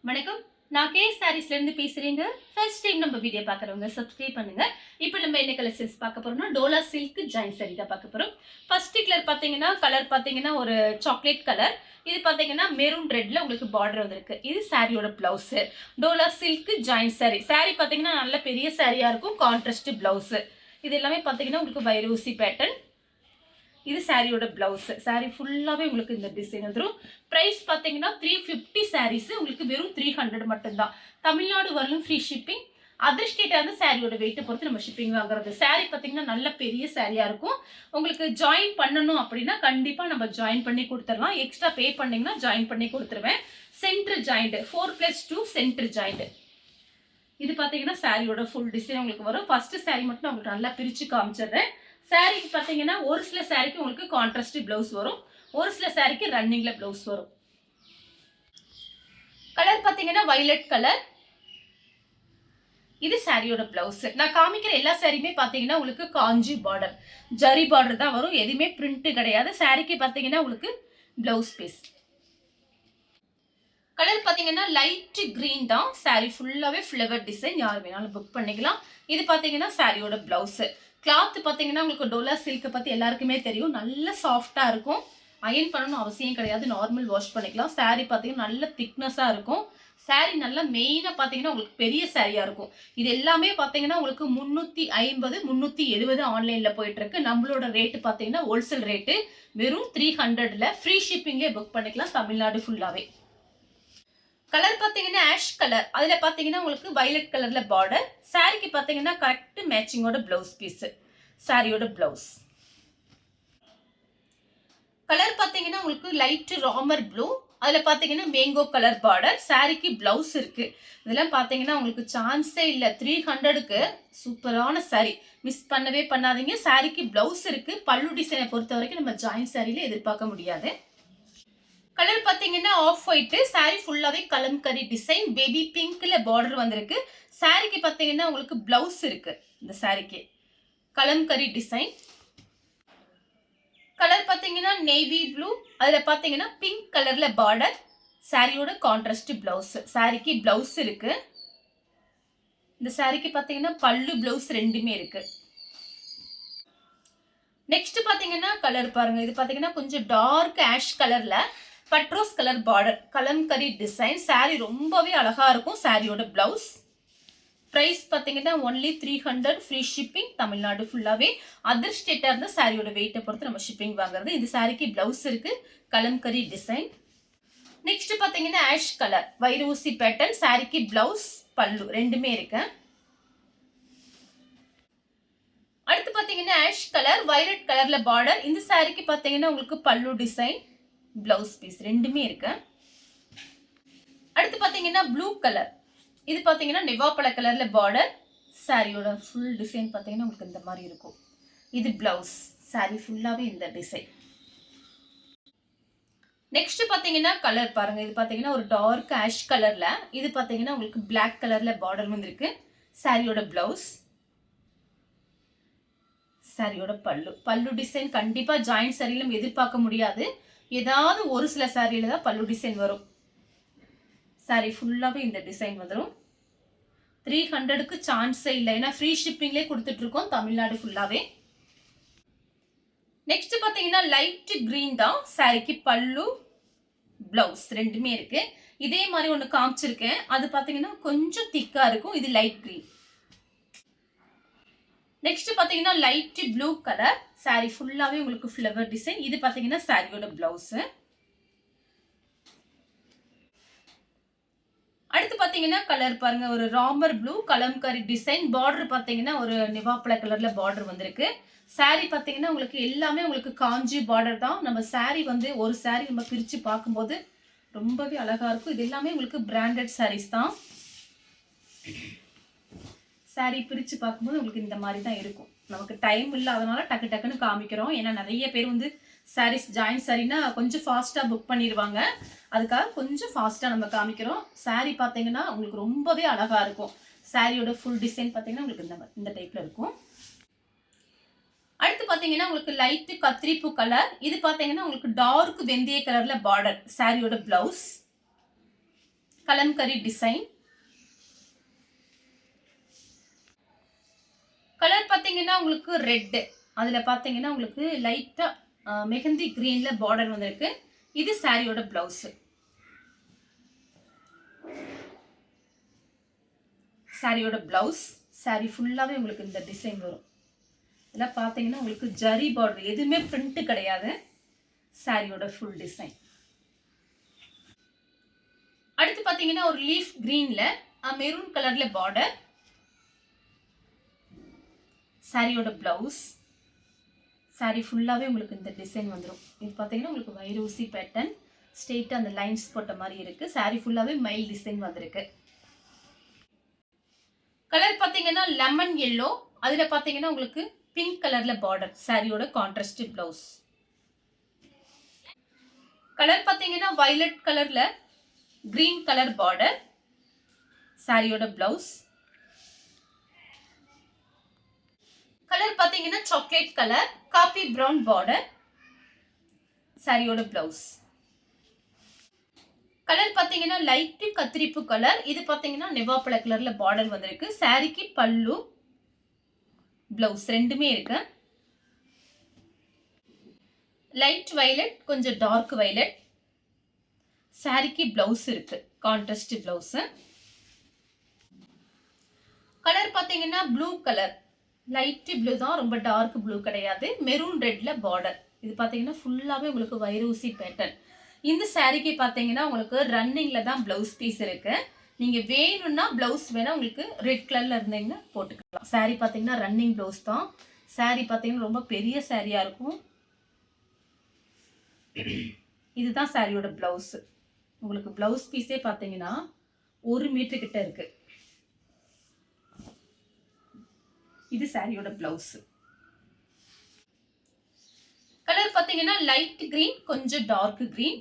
வணக்கம். நான் கேஸ் சாரீஸ்ல இருந்து பேசுறேங்க. ஃபர்ஸ்ட் டைம் நம்ம வீடியோ பார்க்குறவங்க சப்ஸ்கிரைப் பண்ணுங்க. இப்போ நம்ம என்ன கலெக்ஷன்ஸ் பார்க்க போறோம்னா டோலா சில்க் ஜாயின் சாரி தான் பார்க்க போறோம். ஃபர்ஸ்ட் கலர் பார்த்தீங்கன்னா ஒரு சாக்லேட் கலர். இது பார்த்தீங்கன்னா மெரூன் ரெட்ல உங்களுக்கு பார்டர் வந்திருக்கு. இது சாரியோட blouse. Dola silk join sorry. Sorry பார்த்தீங்கன்னா நல்ல பெரிய சாரியா இருக்கும். Contrast blouse. இது எல்லாமே பார்த்தீங்கன்னா உங்களுக்கு வைரூசி பேட்டர்ன். இது சாரியோட பிளவுஸ். சாரி ஃபுல்லாவே உங்களுக்கு இந்த டிசைன் வந்துரும். பிரைஸ் பாத்தீங்கன்னா 350 சாரீஸ் உங்களுக்கு வெறும் 300 மட்டும்தான். தமிழ்நாடு வரலும் ஃப்ரீ ஷிப்பிங். அதர் ஸ்டேட்டா இருந்து சாரியோட வெயிட் பொறுத்து நம்ம ஷிப்பிங் வாங்குறது. சாரி பாத்தீங்கன்னா நல்ல பெரிய சாரியா இருக்கும். உங்களுக்கு ஜாயின் பண்ணணும் அப்படின்னா கண்டிப்பா நம்ம ஜாயின் பண்ணி கொடுத்துடலாம். எக்ஸ்ட்ரா பே பண்ணீங்கன்னா ஜாயின் பண்ணி கொடுத்துருவேன். Centre joint 4+2 centre joint. இது பாத்தீங்கன்னா சாரியோட ஃபுல் டிசைன் உங்களுக்கு வரும். ஃபர்ஸ்ட் சாரி மட்டும் உங்களுக்கு நல்லா பிரிச்சு காமிச்சிடுறேன். சாரிக்கு பார்த்தீங்கன்னா ஒரு சில சாரிக்கு உங்களுக்கு கான்ட்ராஸ்ட் பிளவுஸ் வரும், ஒரு சில சாரிக்கு ரன்னிங்ல பிளவுஸ் வரும். கலர் பார்த்தீங்கன்னா வயலட் கலர். இது சாரியோட பிளவுஸ். நான் காமிக்கிற எல்லா சாரியுமே பார்த்தீங்கன்னா உங்களுக்கு காஞ்சி பார்டர், ஜரி பார்டர் தான் வரும். எதுவுமே பிரிண்ட் கிடையாது. சாரிக்கு பார்த்தீங்கன்னா உங்களுக்கு பிளவுஸ் பீஸ். கலர் பார்த்தீங்கன்னா லைட் கிரீன் தான். சாரி ஃபுல்லாவே ஃப்ளவர் டிசைன். யார் வேணாலும் புக் பண்ணிக்கலாம். இது பார்த்தீங்கன்னா சாரியோட பிளவுஸ். கிளாத் பார்த்தீங்கன்னா உங்களுக்கு டோலா சில்க் பற்றி எல்லாருக்குமே தெரியும். நல்ல சாஃப்டாக இருக்கும். அயன் பண்ணணும் அவசியம் கிடையாது. நார்மல் வாஷ் பண்ணிக்கலாம். சாரீ பார்த்தீங்கன்னா நல்ல திக்னஸாக இருக்கும். சாரீ நல்லா மெயினாக பார்த்தீங்கன்னா உங்களுக்கு பெரிய சாரியாக இருக்கும். இது எல்லாமே பார்த்தீங்கன்னா உங்களுக்கு 350 370 ஆன்லைனில் போயிட்டுருக்கு. நம்மளோட ரேட்டு பார்த்தீங்கன்னா ஹோல்சேல் ரேட்டு வெறும் 300ல் ஃப்ரீ ஷிப்பிங்கே புக் பண்ணிக்கலாம் தமிழ்நாடு ஃபுல்லாகவே. கலர் பார்த்தீங்கன்னா ஆஷ் கலர். அதில் பார்த்தீங்கன்னா உங்களுக்கு வயலட் கலரில் பார்டர். சாரிக்கு பார்த்தீங்கன்னா கரெக்ட் மேட்சிங்கோட பிளவுஸ் பீஸ். சாரியோட பிளவுஸ் கலர் பார்த்தீங்கன்னா உங்களுக்கு லைட் ராமர் ப்ளூ. அதில் பார்த்தீங்கன்னா மேங்கோ கலர் பார்டர். சாரிக்கு பிளவுஸ் இருக்கு. இதெல்லாம் பார்த்தீங்கன்னா உங்களுக்கு சான்ஸே இல்லை. 300க்கு சூப்பரான சாரி. மிஸ் பண்ணவே பண்ணாதீங்க. சாரிக்கு பிளவுஸ் இருக்கு. பல்லு டிசைனை பொறுத்த வரைக்கும் நம்ம ஜாயின் சாரியில எதிர்பார்க்க முடியாது. கலர் பார்த்தீங்கன்னா ஆஃப் ஒயிட். சாரி ஃபுல்லாவே கலம்கரி டிசைன். பேபி பிங்க்ல பார்டர் வந்திருக்கு. சாரிக்கு பார்த்தீங்கன்னா உங்களுக்கு பிளவுஸ் இருக்கு. இந்த சாரிக்கு கலம்கரி டிசைன். கலர் பார்த்தீங்கன்னா நேவி ப்ளூ. அதில் பார்த்தீங்கன்னா பிங்க் கலர்ல பார்டர். சாரியோட கான்ட்ராஸ்ட் பிளவுஸ். சாரிக்கு பிளவுஸ் இருக்கு. இந்த சாரிக்கு பார்த்தீங்கன்னா பல்லு பிளவுஸ் ரெண்டுமே இருக்கு. நெக்ஸ்ட் பார்த்தீங்கன்னா கலர் பாருங்க. இது பார்த்தீங்கன்னா கொஞ்சம் டார்க் ஆஷ் கலர்ல பட்ரோஸ் colour border, kalamkari design. Sari ரொம்பவே அழகா இருக்கும். சாரியோட பிளவுஸ். பிரைஸ் பார்த்தீங்கன்னா ஒன்லி 300 ஃப்ரீ ஷிப்பிங் தமிழ்நாடு ஃபுல்லாவே. அதர் ஸ்டேட்டா இருந்தா சாரியோட வெயிட்டை பொறுத்து நம்ம ஷிப்பிங் வாங்குறது. இந்த சாரிக்கு பிளவுஸ் இருக்கு. கலம்கரி டிசைன். நெக்ஸ்ட் பார்த்தீங்கன்னா ஆஷ் கலர் வைரூசி பேட்டர்ன். சாரிக்கு பிளவுஸ் பல்லு ரெண்டுமே இருக்கு. அடுத்து பார்த்தீங்கன்னா ஆஷ் கலர் வயலட் கலர்ல பார்டர். இந்த சாரிக்கு பார்த்தீங்கன்னா உங்களுக்கு பல்லு டிசைன், பிளவுஸ் பீஸ் ரெண்டுமே இருக்கு. அடுத்து பார்த்தீங்கன்னா ப்ளூ கலர். இது பார்த்தீங்கன்னா நெவாப்பழ கலர்ல பார்டர். சாரியோட ஃபுல் டிசைன் பார்த்தீங்கன்னா உங்களுக்கு இந்த மாதிரி இருக்கும். இது பிளவுஸ். சாரி ஃபுல்லாவே இந்த டிசைன். நெக்ஸ்ட் பார்த்தீங்கன்னா கலர் பாருங்க. இது பார்த்தீங்கன்னா ஒரு டார்க் ஆஷ் கலர்ல. இது பார்த்தீங்கன்னா உங்களுக்கு பிளாக் கலர்ல பார்டர் வந்திருக்கு. சாரியோட பிளவுஸ். சாரியோட பல்லு டிசைன் கண்டிப்பா ஜாயிண்ட் சாரியிலும் எதிர்பார்க்க முடியாது. ஏதாவது ஒரு சில சாரியில தான் பல்லு டிசைன் வரும். சாரி ஃபுல்லாவே இந்த டிசைன் வந்துடும். 300க்கு சான்ஸே இல்லை. ஏன்னா ஃப்ரீ ஷிப்பிங்லேயே கொடுத்துட்டு இருக்கோம் தமிழ்நாடு ஃபுல்லாவே. நெக்ஸ்ட் பார்த்தீங்கன்னா லைட் கிரீன் தான். சாரிக்கு பல்லு பிளவுஸ் ரெண்டுமே இருக்கு. இதே மாதிரி ஒன்று காமிச்சிருக்கேன். அது பார்த்தீங்கன்னா கொஞ்சம் திக்கா இருக்கும். இது லைட் கிரீன். நெக்ஸ்ட் பார்த்தீங்கன்னா லைட் ப்ளூ கலர். சாரி ஃபுல்லாவே உங்களுக்கு ஃப்ளவர் டிசைன். இது பார்த்தீங்கன்னா சாரியோட பிளவுஸ். அடுத்து பார்த்தீங்கன்னா கலர் பாருங்க. ஒரு Ramar blue kalamkari design. Border பார்த்தீங்கன்னா ஒரு நிவாப்பழ கலர்ல பார்டர் வந்திருக்கு. சாரி பார்த்தீங்கன்னா உங்களுக்கு எல்லாமே உங்களுக்கு காஞ்சி பார்டர் தான். நம்ம சாரி வந்து ஒரு சாரி நம்ம பிரிச்சு பார்க்கும்போது ரொம்பவே அழகா இருக்கும். இது எல்லாமே உங்களுக்கு பிராண்டட் சாரீஸ் தான். சாரி பிரித்து பார்க்கும்போது உங்களுக்கு இந்த மாதிரி தான் இருக்கும். நமக்கு டைம் இல்லாதனால டக்கு டக்குன்னு காமிக்கிறோம். ஏன்னா நிறைய பேர் வந்து சாரீஸ் ஜாயின் சாரினா கொஞ்சம் ஃபாஸ்ட்டாக புக் பண்ணிடுவாங்க. அதுக்காக கொஞ்சம் ஃபாஸ்ட்டாக நம்ம காமிக்கிறோம். சாரி பார்த்தீங்கன்னா உங்களுக்கு ரொம்பவே அழகாக இருக்கும். சாரியோட ஃபுல் டிசைன் பார்த்தீங்கன்னா உங்களுக்கு இந்த டைப்பில் இருக்கும். அடுத்து பார்த்தீங்கன்னா உங்களுக்கு லைட்டு கத்திரிப்பூ கலர். இது பார்த்தீங்கன்னா உங்களுக்கு டார்க் வெந்தய கலரில் பார்டர். சாரியோட பிளவுஸ். கலம்கரி டிசைன். கலர் பார்த்தீங்கன்னா உங்களுக்கு ரெட், அதில் பார்த்தீங்கன்னா உங்களுக்கு லைட்டாக மெஹந்தி க்ரீனில் பார்டர் வந்திருக்கு. இது சாரியோட பிளவுஸு. சாரியோட பிளவுஸ். சாரி ஃபுல்லாகவே உங்களுக்கு இந்த டிசைன் வரும். இதெல்லாம் பார்த்தீங்கன்னா உங்களுக்கு ஜரி பார்டர், எதுவுமே பிரிண்ட் கிடையாது. சாரியோட ஃபுல் டிசைன். அடுத்து பார்த்தீங்கன்னா ஒரு லீஃப் கிரீன்ல மெரூன் கலர்ல பார்டர். சாரியோட பிளவுஸ். சாரி ஃபுல்லாகவே உங்களுக்கு இந்த டிசைன் வந்துடும். இது பார்த்தீங்கன்னா உங்களுக்கு வைரூசி பேட்டர்ன், ஸ்ட்ரெயிட்டாக அந்த லைன்ஸ் போட்ட மாதிரி இருக்கு. சாரி ஃபுல்லாகவே மைல் டிசைன் வந்திருக்கு. கலர் பார்த்தீங்கன்னா லெமன் எல்லோ, அதில் பார்த்தீங்கன்னா உங்களுக்கு பிங்க் கலர்ல பார்டர். சாரியோட கான்ட்ராஸ்ட் பிளவுஸ். கலர் பார்த்தீங்கன்னா வயலட் கலர்ல கிரீன் கலர் பார்டர். சாரியோட பிளவுஸ். கலர் பார்த்தீங்கன்னா chocolate colour coffee brown border. சாரியோட பிளவுஸ். கலர் பார்த்தீங்கன்னா லைட் கத்திரிப்பு கலர். இது பார்த்தீங்கன்னா நெவாப்பழ கலர்ல பார்டர் வந்திருக்கு. சாரிக்கு பல்லு பிளவுஸ் ரெண்டுமே இருக்கு. லைட் வயலட், கொஞ்சம் டார்க் வயலட். சாரிக்கு பிளவுஸ் இருக்கு, கான்ட்ராஸ்ட் பிளவுஸ். கலர் பார்த்தீங்கன்னா ப்ளூ கலர், லைட் ப்ளூ தான், ரொம்ப டார்க் ப்ளூ கிடையாது. மெரூன் ரெட்ல பார்டர். இது பார்த்தீங்கன்னா ஃபுல்லாகவே உங்களுக்கு வைரூசி பேட்டர்ன். இந்த சாரிக்கு பார்த்தீங்கன்னா உங்களுக்கு ரன்னிங்ல தான் பிளவுஸ் பீஸ் இருக்கு. நீங்க வேணும்னா பிளவுஸ் வேணா உங்களுக்கு ரெட் கலர்ல இருந்தீங்கன்னா போட்டுக்கலாம். சாரி பார்த்தீங்கன்னா ரன்னிங் பிளவுஸ் தான். சாரி பார்த்தீங்கன்னா ரொம்ப பெரிய சாரியா இருக்கும். இதுதான் சாரியோட பிளவுஸ். உங்களுக்கு பிளவுஸ் பீஸே பார்த்தீங்கன்னா 1 மீட்டர் கிட்ட இருக்கு. இது சாரியோட பிளவுஸ். கலர் பார்த்தீங்கன்னா லைட் கிரீன், கொஞ்சம் டார்க் கிரீன்.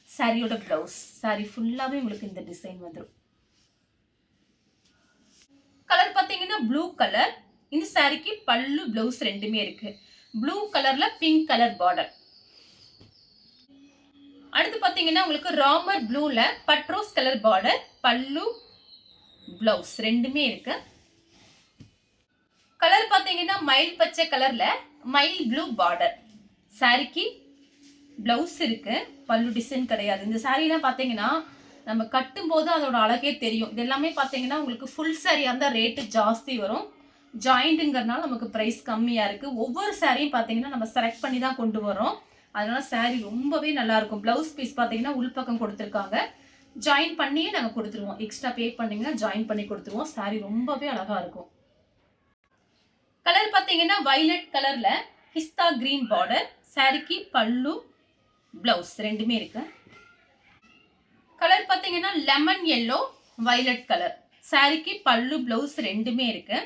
சாரியோட பிளவுஸ். சாரி ஃபுல்லாவே உங்களுக்கு இந்த டிசைன் வந்துடும். கலர் பார்த்தீங்கன்னா ப்ளூ கலர். இந்த சாரிக்கு பல்லு பிளவுஸ் ரெண்டுமே இருக்கு. ப்ளூ கலர்ல பிங்க் கலர் பார்டர். அடுத்து பார்த்தீங்கன்னா உங்களுக்கு ராமர் ப்ளூல பட்ரோஸ் கலர் பார்டர். பல்லு பிளவுஸ் ரெண்டுமே இருக்கு. கலர் பார்த்தீங்கன்னா மயில் பச்சை கலர்ல மயில் ப்ளூ பார்டர். சாரிக்கு பிளவுஸ் இருக்கு, பல்லு டிசைன் கிடையாது. இந்த சாரீலாம் பார்த்தீங்கன்னா நம்ம கட்டும் போது அதோட அழகே தெரியும். இது எல்லாமே பார்த்தீங்கன்னா உங்களுக்கு ஃபுல் சாரியா இருந்தால் ரேட்டு ஜாஸ்தி வரும். ஜாயிண்ட்டுங்கிறதுனால நமக்கு ப்ரைஸ் கம்மியாக இருக்கு. ஒவ்வொரு சாரியும் பார்த்தீங்கன்னா நம்ம செலக்ட் பண்ணி தான் கொண்டு வரோம். அதனால சாரி ரொம்பவே நல்லா இருக்கும். பிளவுஸ் பீஸ் பார்த்தீங்கன்னா உள்பக்கம் கொடுத்துருக்காங்க. ஜாயின் பண்ணியே நாங்கள் கொடுத்துருவோம். எக்ஸ்ட்ரா பே பண்ணீங்கன்னா ஜாயின் பண்ணி கொடுத்துருவோம். சாரி ரொம்பவே அழகா இருக்கும். கலர் பார்த்தீங்கன்னா வயலட் கலர்ல பிஸ்தா கிரீன் பார்டர். சாரிக்கு பல்லு பிளவுஸ் ரெண்டுமே இருக்கு. கலர் பார்த்தீங்கன்னா லெமன் எல்லோ வயலட் கலர். சாரிக்கு பல்லு பிளவுஸ் ரெண்டுமே இருக்கு.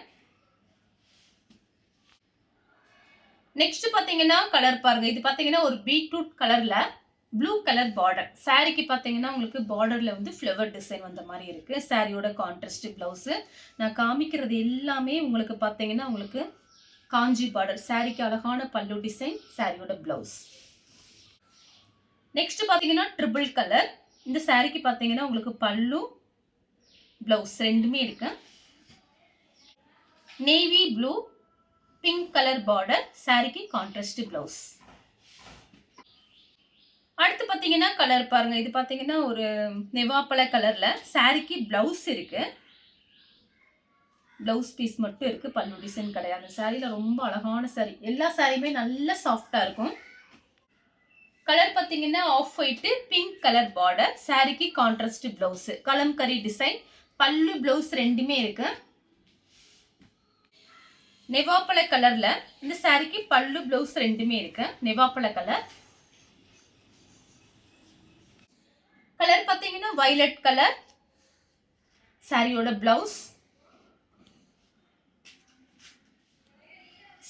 நெக்ஸ்ட் பார்த்தீங்கன்னா கலர் பாருங்க. இது பார்த்தீங்கன்னா ஒரு பீட்ரூட் கலர்ல ப்ளூ கலர் பார்டர். சாரிக்கு பார்த்தீங்கன்னா உங்களுக்கு பார்டர்ல வந்து ஃப்ளவர் டிசைன் வந்த மாதிரி இருக்கு. சாரியோட கான்ட்ராஸ்ட் பிளவுஸ். நான் காமிக்கிறது எல்லாமே உங்களுக்கு பார்த்தீங்கன்னா உங்களுக்கு காஞ்சி பார்டர். சாரிக்கு அழகான பல்லு டிசைன். சாரியோட பிளவுஸ். நெக்ஸ்ட் பார்த்தீங்கன்னா ட்ரிபிள் கலர். இந்த சாரிக்கு பார்த்தீங்கன்னா உங்களுக்கு பல்லு பிளவுஸ் ரெண்டுமே இருக்கு. Navy blue pink colour border. சாரிக்கு கான்ட்ராஸ்ட் பிளவுஸ். அடுத்து பார்த்தீங்கன்னா கலர் பாருங்க. இது பார்த்தீங்கன்னா ஒரு நெவாப்பழ கலர்ல சாரிக்கு பிளவுஸ் இருக்கு. பிளவுஸ் பீஸ் மட்டும் இருக்கு, பல்லு டிசைன் கிடையாது. சாரியில ரொம்ப அழகான சாரி. எல்லா சாரியுமே நல்ல சாஃப்டா இருக்கும். கலர் பார்த்தீங்கன்னா off white pink colour border. சாரிக்கு கான்ட்ராஸ்ட் பிளவுஸ். கலம்கரி டிசைன். பல்லு பிளவுஸ் ரெண்டுமே இருக்கு. நெவாப்பழ கலர்ல இந்த சாரிக்கு பல்லு பிளவுஸ் ரெண்டுமே இருக்கு. நெவாப்பழ கலர். கலர் பார்த்தீங்கன்னா வயலட் கலர். சாரியோட பிளவுஸ்.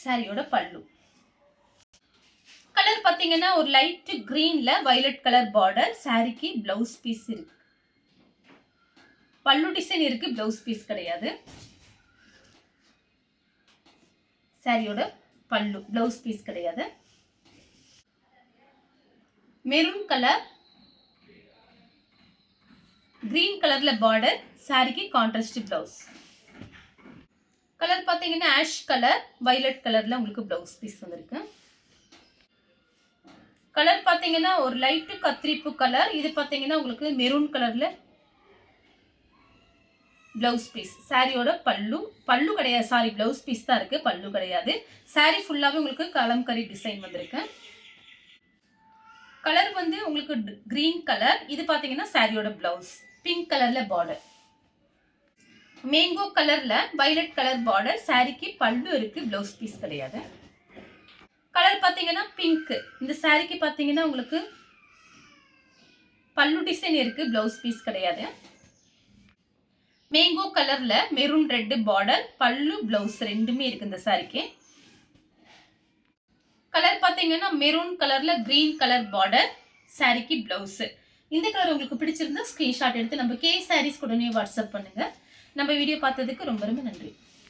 சாரியோட பல்லு. கலர் பார்த்தீங்கன்னா ஒரு லைட் கிரீன்ல வயலட் கலர் பார்டர். சாரிக்கு பிளவுஸ் பீஸ் இருக்கு. பல்லு டிசைன் இருக்கு, பிளவுஸ் பீஸ் கிடையாது. சாரியோட பல்லு, பிளவுஸ் பீஸ் கிடையாது. Maroon colour. கிரீன் கலர்ல பார்டர், சாரிக்கு கான்ட்ராஸ்ட் பிளவுஸ். கலர் பார்த்தீங்கன்னா ஆஷ் கலர், வயலட் கலர்ல உங்களுக்கு பிளவுஸ் பீஸ் வந்திருக்கு. கலர் பார்த்தீங்கன்னா ஒரு லைட்டு கத்திரிப்பு கலர், இது பார்த்தீங்கன்னா உங்களுக்கு மெரூன் கலர்ல பிளவுஸ் பீஸ். சாரியோட பல்லு கிடையாது, சாரி பிளவுஸ் பீஸ் தான் இருக்கு, பல்லு கிடையாது. சாரி ஃபுல்லாவே உங்களுக்கு கலம்கரி டிசைன் வந்திருக்கு. கலர் வந்து உங்களுக்கு கிரீன் கலர், இது பார்த்தீங்கன்னா சாரியோட பிளவுஸ். பிங்க் கலர்ல பார்டர், மேங்கோ கலர்ல வயலட் கலர் பார்டர், சாரிக்கு பல்லு இருக்கு, பிளவுஸ் பீஸ் கிடையாது. கலர் பார்த்தீங்கன்னா பிங்க், இந்த சாரிக்கு பார்த்தீங்கன்னா உங்களுக்கு பல்லு டிசைன் இருக்கு, பிளவுஸ் பீஸ் கிடையாது. மேங்கோ கலர்ல மெரூன் ரெட் பார்டர், பல்லு பிளவுஸ் ரெண்டுமே இருக்கு இந்த சாரிக்கு. கலர் பார்த்தீங்கன்னா மெரூன் கலர்ல கிரீன் கலர் பார்டர், சாரிக்கு பிளவுஸ். இந்த கலர் உங்களுக்கு பிடிச்சிருந்தா ஸ்கிரீன்ஷாட் எடுத்து நம்ம கே சாரீஸ் உடனே வாட்ஸ்அப் பண்ணுங்க. நம்ம வீடியோ பார்த்ததுக்கு ரொம்ப ரொம்ப நன்றி.